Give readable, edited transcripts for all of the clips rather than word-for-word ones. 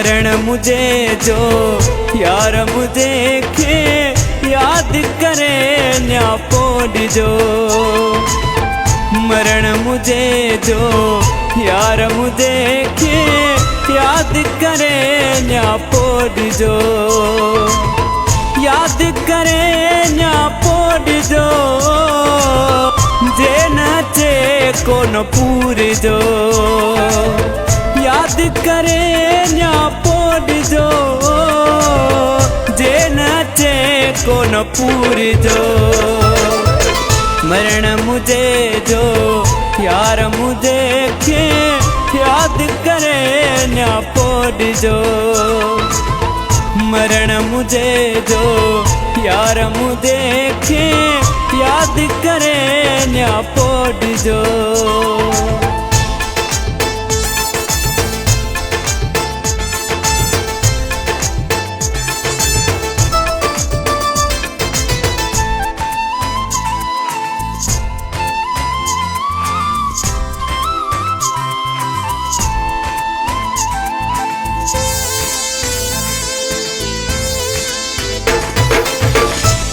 मरण मुझे जो यार मुझे खे याद करे न्या पोड जो। मरण मुझे जो यार मुझे खे याद करे न्या पोड जो। याद करे न्या पोड जो जे नचे कोन पूर जो। याद करे न्या पोड जो जे नचे कोन पूर जो। मरण मुझे जो यार मुझे खे याद करे न्या पोड जो। मरण मुझे जो यार मुझे खे याद करे न्या पोड जो।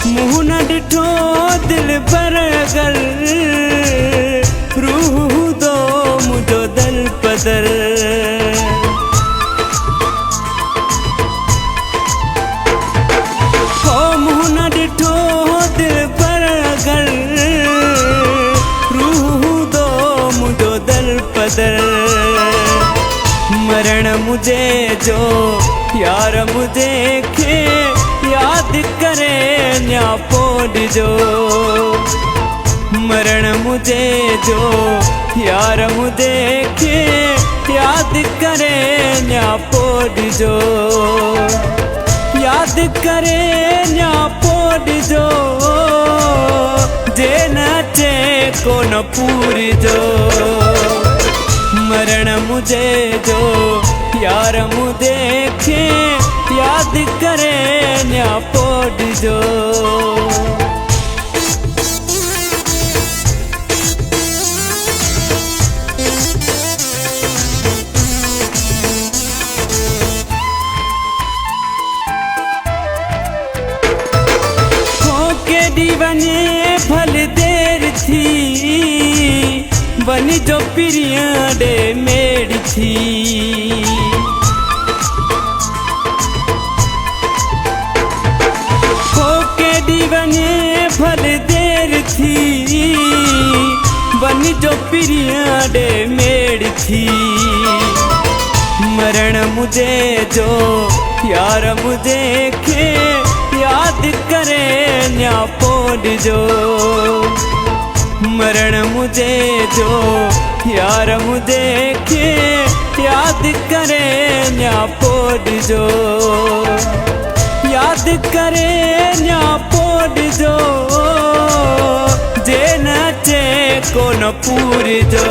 मुँह न डिठो दिल पर अगर रूह दो मुझो दल पदर। हो मुँह न डिठो दिल पर अगर रूह दो मुझो दल पदर। मरण मुझे जो यार मुझे खे याद करे न्या पोड जो। मरण मुझे जो यार मुझे खे याद करे न्या पोड जो। याद करे न्या पोड जो जे नचे कोन पूर जो। मरण मुझे जो यार मुझे खे याद करे न्या पोड जो। होके दीवाने भल देर थी बनी जो पिरिया डे मेड़ थी। दीवाने भल देर थी बनी जो पिरिया डे मेड़ थी। मरण मुझे जो यार मुझे खे याद करे न्या पोड जो। मरण मुझे जो यार मुझे खे याद करे न्या पोड जो। याद करे न्या पोड जो जे नचे कोन पूर जो।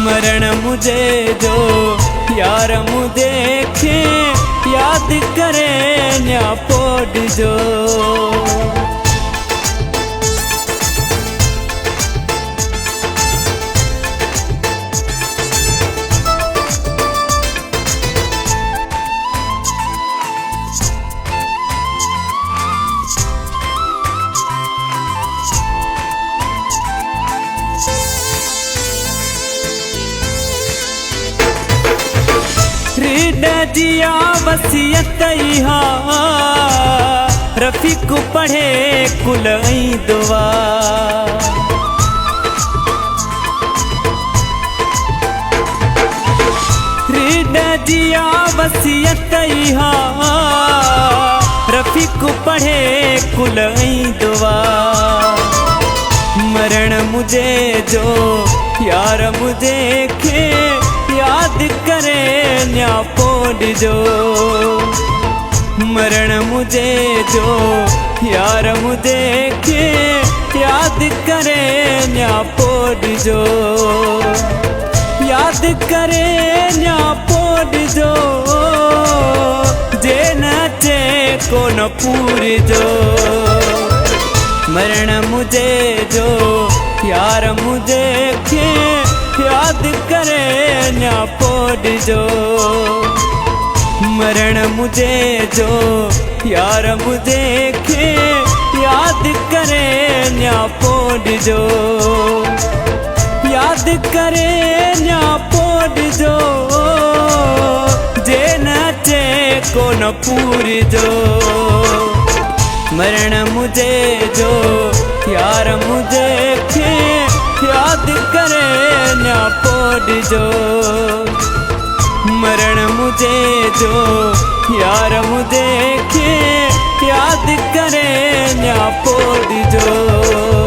मरण मुझे जो यार मुझे खे याद करे न्या पोड जो। जिया वसियत इहा रफीक पढ़े कुल दुआ। जिया वसियत इहा रफीक पढ़े कुल दुआ। मरण मुझे जो यार मुझे खे याद करे न्या पोड जो। मरण मुझे जो यार मुझे खे याद करे न्या पोड जो। याद करे न्या पोड जो जे नचे कोन पूर जो। मरण मुझे जो यार मुझे खे याद याद करे न्या पोड़जो। मरण मुझे जो यार मुझे खे याद करे न्या पोड़जो। याद करे न्या पोड़जो जे नचे को न पूरजो। मरण मुझे जो यार मुझे खे याद करे न्या पोड़जो। मरण मुझे जो यार मुझे खे याद करे न्या पोड़जो।